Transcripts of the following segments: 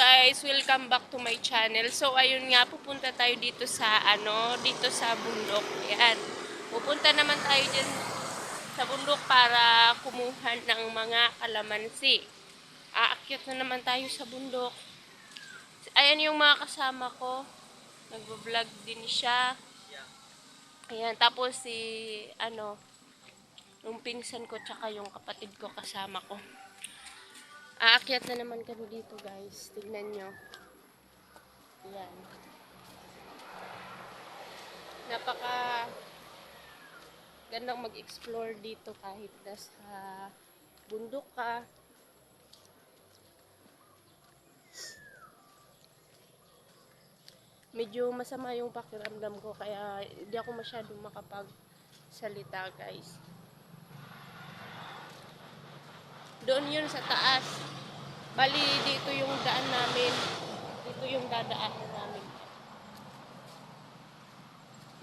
guys, welcome back to my channel. So ayun nga, pupunta tayo dito sa dito sa bundok. Ayan. Pupunta naman tayo diyan sa bundok para kumuha ng mga kalamansi. Aakyat na naman tayo sa bundok. Ayan yung mga kasama ko. Nagvo-vlog din siya. Ayan, tapos si yung pinsan ko tsaka yung kapatid ko kasama ko. Aakyat na naman kami dito, guys. Tignan nyo. Ayan. Napaka gandang mag-explore dito kahit nasa bundok ka. Medyo masama yung pakiramdam ko kaya hindi ako masyadong makapagsalita, guys. Doon yun sa taas. Bali, dito yung daan namin. Dito yung dadaanan namin.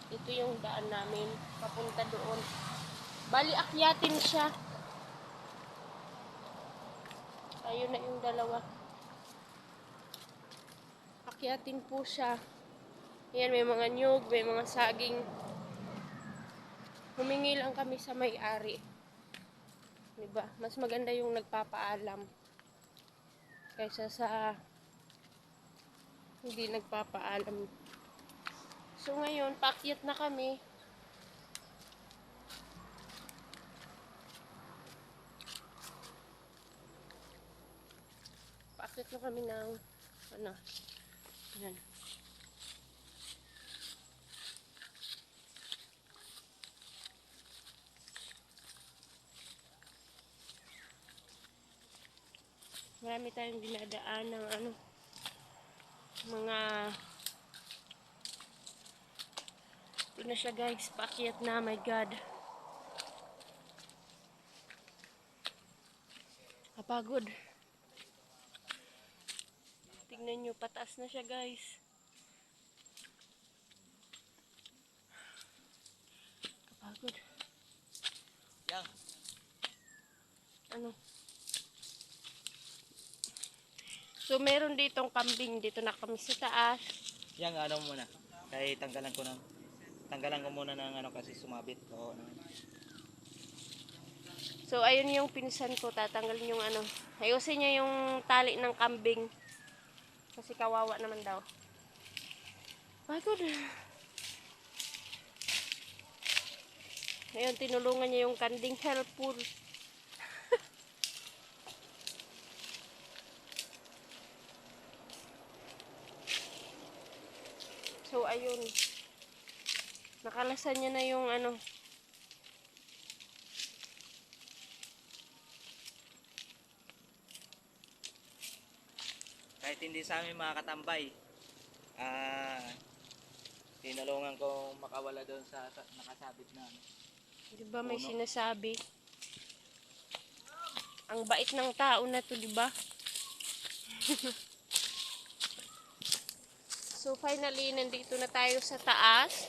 Ito yung daan namin. Papunta doon. Bali, akyatin siya. Ayun na yung dalawa. Akyatin po siya. Ayan, may mga nyug, may mga saging. Humingi lang kami sa may-ari. Diba? Mas maganda yung nagpapaalam kaysa sa hindi nagpapaalam. So ngayon, paakyat na kami. Paakyat na kami ng Ayan. Marami tayong dinadaan ng mga ito na siya, guys, paakyat na, my god, kapagod. Tingnan nyo, pataas na siya, guys. Kapagod. Yang. So meron ditong kambing dito na kami sa taas. Yang muna. Kaya tanggalan ko muna ng kasi sumabit. Oo. So ayun yung pinsan ko, tatanggalin yung ayusin niya yung tali ng kambing. Kasi kawawa naman daw. My God. Ngayon tinulungan niya yung kanding, helpful. So ayun. Nakalasan niya na yung Kahit hindi sa amin mga katambay, tinulungan ko makawala doon sa nakasabit na diba may puno. sinasabi? Ang bait ng tao na to, diba? So finally, nandito na tayo sa taas.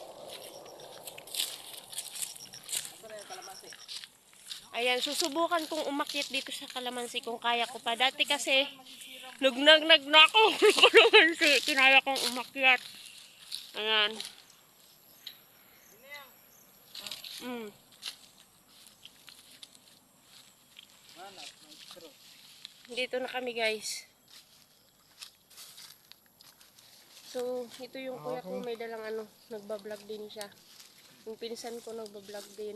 Ayan, susubukan kong umakyat dito sa kalamansi kung kaya ko pa. Dati kasi, nagnag na ako sa kalamansi. Kinaya kong umakyat. Ayan. Dito na kami, guys. So, ito yung kuya ko, may dalang nagbablog din siya. Yung pinsan ko nagbablog din.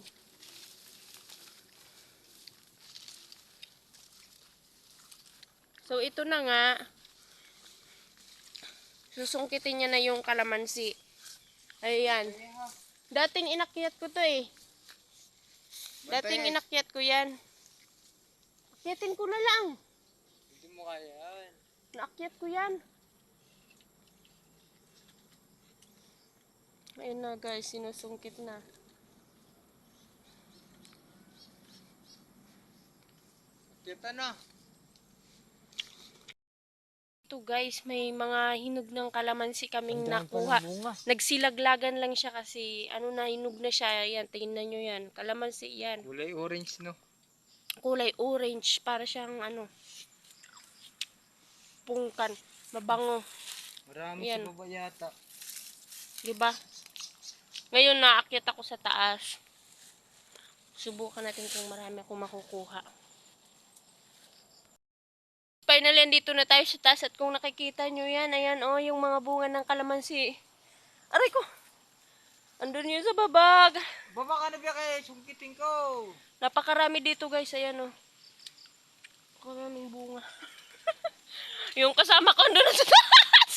So, ito na nga. Susungkitin niya na yung kalamansi. Ayan. Dating inakyat ko to eh. Dating inakyat ko yan. Akyatin ko na lang. Hindi mo kaya yan. Naakyat ko yan. Ayun na, guys, sinusungkit na. Kita na. Ito, guys, may mga hinog ng kalamansi kaming nakuha. Nagsilaglagan lang siya kasi hinog na siya. Ayan, tingnan nyo yan. Kalamansi yan. Kulay orange, no? Kulay orange. Para siyang pungkan. Mabango. Marami Yan. sa baba yata. Diba? Ngayon naakyat ako sa taas. Subukan natin kung marami akong makukuha. Finally, andito na tayo sa taas at kung nakikita nyo yan, ayan oh, yung mga bunga ng kalamansi. Aray ko! Andun yun sa babag. Baba ka na biya kay sungkitin ko. Napakarami dito guys, ayan oh. Maraming bunga. Yung kasama ko andun na sa taas.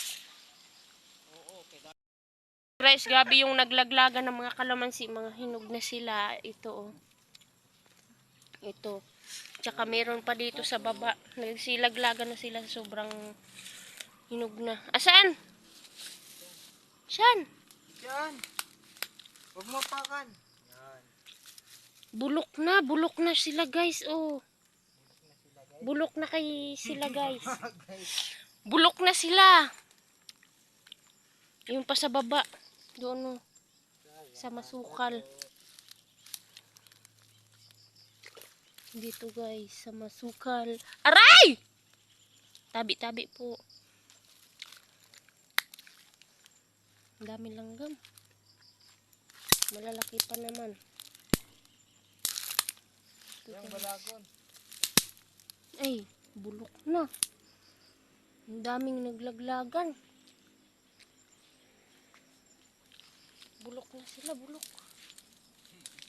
Oo, okay. Guys, gabi yung naglaglagan ng mga kalamansi, mga hinog na sila. Ito oh. Ito. Tsaka meron pa dito sa baba. Nagsilaglagan na sila, sobrang hinog na. Asan? Saan? Yan. Huwag mo pakan. Yan. Bulok na sila guys, oh. Bulok na kay sila guys. Bulok na sila. Yung pa sa baba. Doon oh. Sa masukal. Dito guys, sa masukal. Aray! Tabi-tabi po. Ang dami langgam. Malalaki pa naman. Yung balagon. Ay, bulok na. Ang daming naglaglagan. Bulok na sila, bulok.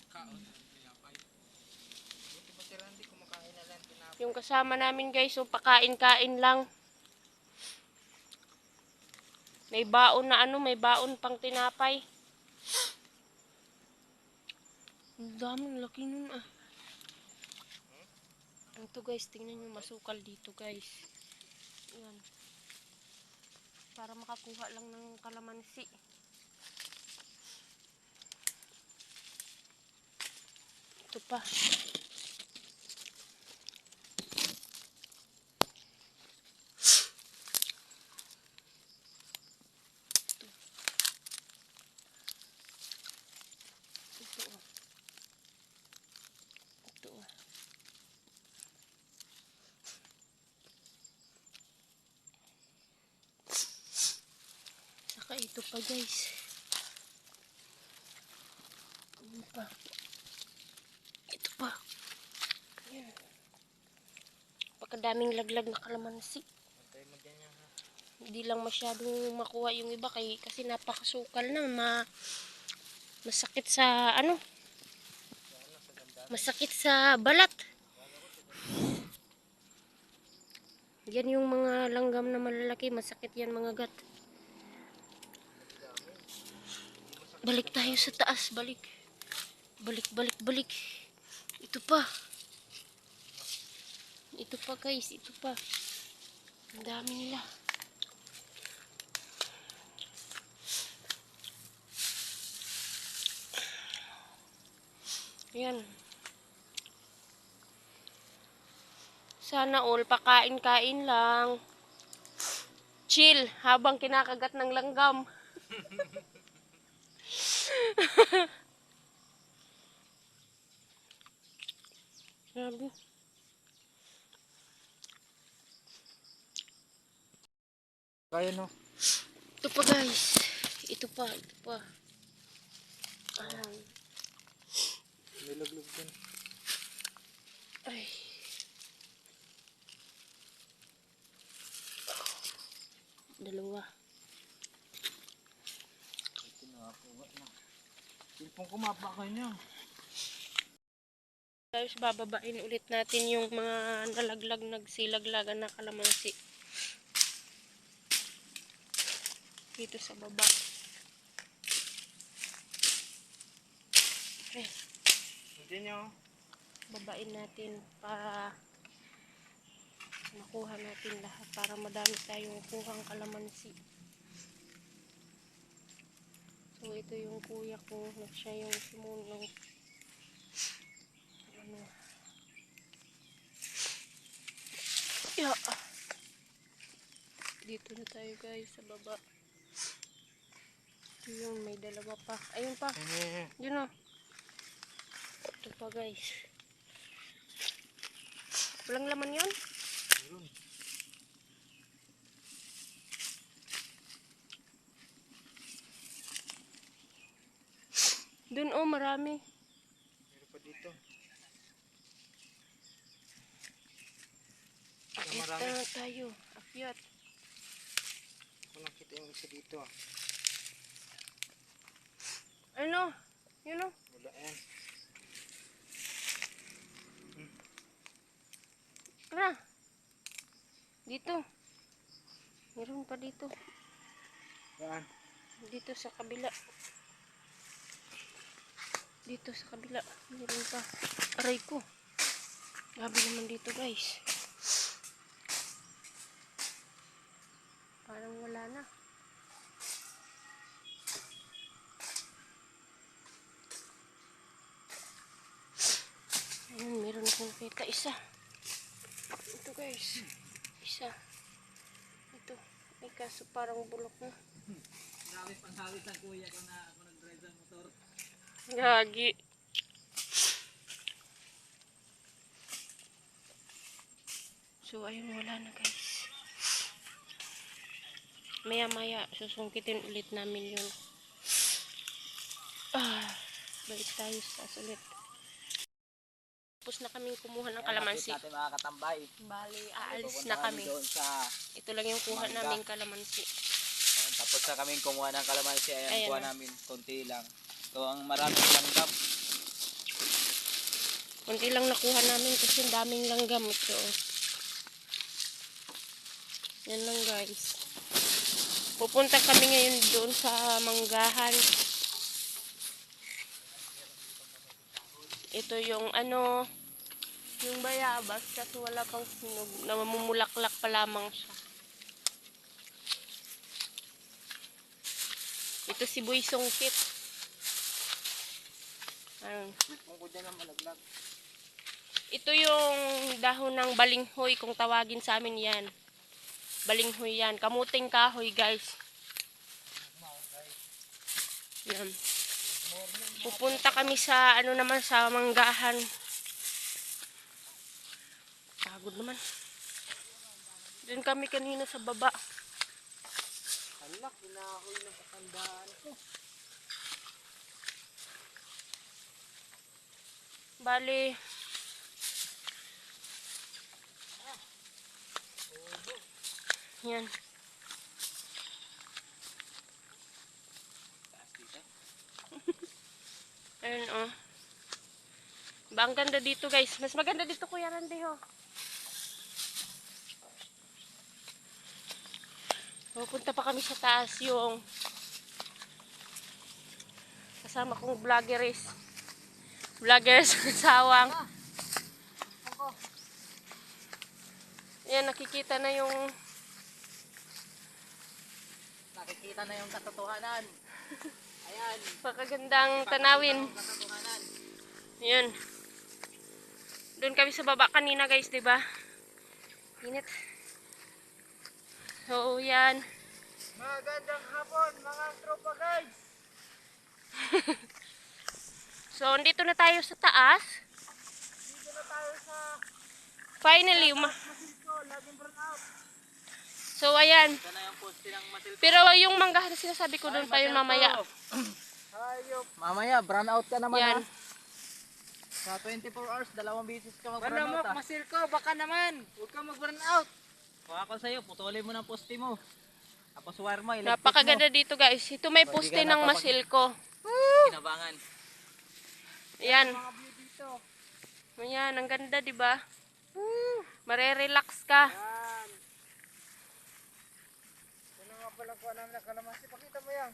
Kaon. Buti ba si Randy kumakain na lang tinapay? Yung kasama namin guys, so pakain-kain lang. May baon na ano, may baon pang tinapay. Ang daming laki nun ah. Ito guys, tingnan nyo, masukal dito guys. Ayan. Para makakuha lang ng kalamansi. Ito pa. Ito oh. Ito oh. Saka ito pa guys. Ito pa. Ito pa. Ayan. Pagkadaming laglag na kalamansi. Antay mo dyan yan ha. Hindi lang masyadong makuha yung iba kasi napakasukal na. Masakit sa ano? Masakit sa balat. Yan yung mga langgam na malalaki. Masakit yan mga gat. Balik tayo sa taas. Balik. Balik. Ito pa. Ito pa guys. Ito pa. Ang dami nila. Ayan. Sana all pakain-kain lang. Chill habang kinakagat ng langgam. Grabe. Kaya no? Ito pa guys. Ito pa. May laglog dyan. Ay. Dalawa. Ito na ako. Silpong kumapa kayo niya. Tapos bababain ulit natin yung mga nalaglag, nagsilaglagan na kalamansi. Dito sa baba. Okay. Hindi nyo. Babain natin para makuha natin lahat. Para madami tayong kuhang kalamansi. So ito yung kuya ko. Siya yung sumunog. Ano. Yeah. Dito na tayo guys sa baba. Ito yun, may dalawa pa. Ayun pa. Yun o. Ito pa guys. Walang laman yun? Meron. Doon oh, marami. Meron pa dito. Akit na tayo. Akyat. Ako nakita yung isa dito ah. Ano? Yun oh. Wala yan. Tara. Dito. Meron pa dito. Saan? Dito sa kabila. Dito sa kabila. Meron pa. Aray ko. Grabe naman dito guys. Parang wala na. Ayun, meron akong nakita. Isa. Ito guys. Isa. Ito. Ay kaso parang bulok na. Grabe panghawis ng kuya ko na ako nag-drive ng motor. Gagi. So ayun, wala na guys. Maya maya susungkitin ulit namin yun. Balik tayo sa ulit. Tapos na kaming kumuha ng kalamansi. Natin mga katambay. Bali, aalis Pupunta na kami. doon sa Ito lang yung kuha Mangga. naming kalamansi. tapos na kaming kumuha ng kalamansi. Ayan, Ayan kuha na. namin. Konti lang. Ito ang maraming langgam. Kunti lang nakuha namin kasi daming langgam ito. Yan lang guys. Pupunta kami ngayon doon sa manggahan. Ito yung ano, yung bayabas kasi wala pang sinog. Namumulaklak pa lamang siya. Ito si Boy Songkit. Ayun. Kung ko dyan ang malaglag. Ito yung dahon ng balinghoy kung tawagin sa amin yan. Balinghoy yan. Kamuting kahoy guys. Yan. Pupunta kami sa ano naman sa manggahan. Pagod naman. Doon kami kanina sa baba. Hala, kinahoy ng katandaan ko. Bali. Yan. Ayun oh. Ba, ang ganda dito guys. Mas maganda dito Kuya Randy ho. Pupunta pa kami sa taas yung kasama kong vloggeries. Vloggers ng sawang. Yan, nakikita na yung Nakikita na yung katotohanan. Ayan. pakagandang tanawin. Yung katotohanan. Yan. Doon kami sa baba kanina guys, 'di ba? Init. So, yan. Magandang hapon mga tropa guys. So, dito na tayo sa taas. Dito na tayo sa Finally, Masilko, laging burnout. so ayan. Ito na yung poste ng Masilko. Pero yung manggahan na sinasabi ko doon pa yun mamaya. Hayop. Mamaya, burn out ka naman Yan. ha. Sa 24 hours, 2 beses ka mag-burn out ha. Masilko, baka naman. Huwag ka mag-burn out. Kung ako sa'yo, putulin mo ng poste mo. Tapos wire mo, electric Napakaganda dito guys. Ito may So, poste di ka ng Masilko. Kinabangan. Ayan. Mga view dito. Ayan, ang ganda 'di ba? Marerelax ka. Yan. Ano nga pala kuha namin ng kalamansi? Pakita mo yan.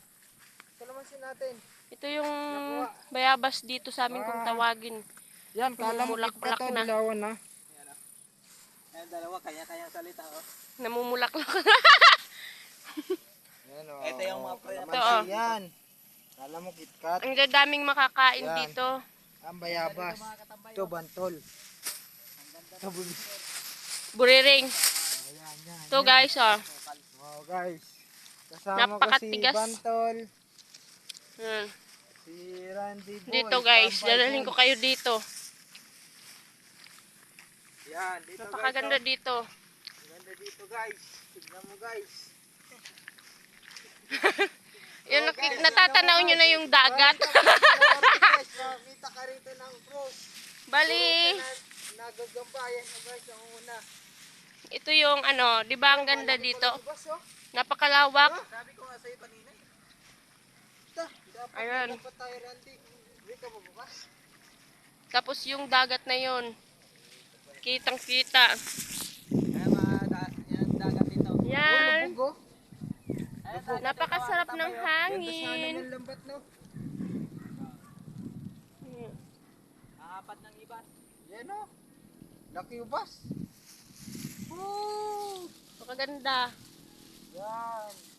Kalamansi natin. Ito yung bayabas dito sa amin kung tawagin. Yan, Namumulak-bulak na. dilawan na. Yan o. Ayan, dalawa, kanya-kanya salita o. Namumulaklak. Yan o. Ito yung mga kalamansi. Yan. Kala mo KitKat. Ang dadaming makakain Yan. dito. Ang bayabas. Ito, bantol. Ito, Buriring. Ayan, yan. Ito guys, oh. Wow, guys. Kasama ko si Napakatigas. Bantol. Hmm. Si Randy Boy. Dito guys, Tambay dadalhin Boy. ko kayo dito. Yan, dito Napakaganda guys. dito. Ang ganda dito guys. Tignan mo guys. Yung natatanaw nyo na yung dagat. Makita ka rito ng cross. Bali, Nagagambayan ang guys, ang una. ito yung ano, di ba ang ganda dito? Napakalawak. Sabi ko nga sa'yo kanina eh. Dapat Ayan. dapat tayo, Randy. Hindi ka mabukas. Tapos yung dagat na yun. Kitang kita. Ayan yan dagat dito. Yan. Lubog, oh. Ayan, dagat Napakasarap dito, ng tambay, oh. Ganda sana hangin. ng lambat, no? Apat ng ibas. Yan, oh. Laki ubas. Napakaganda. Yan.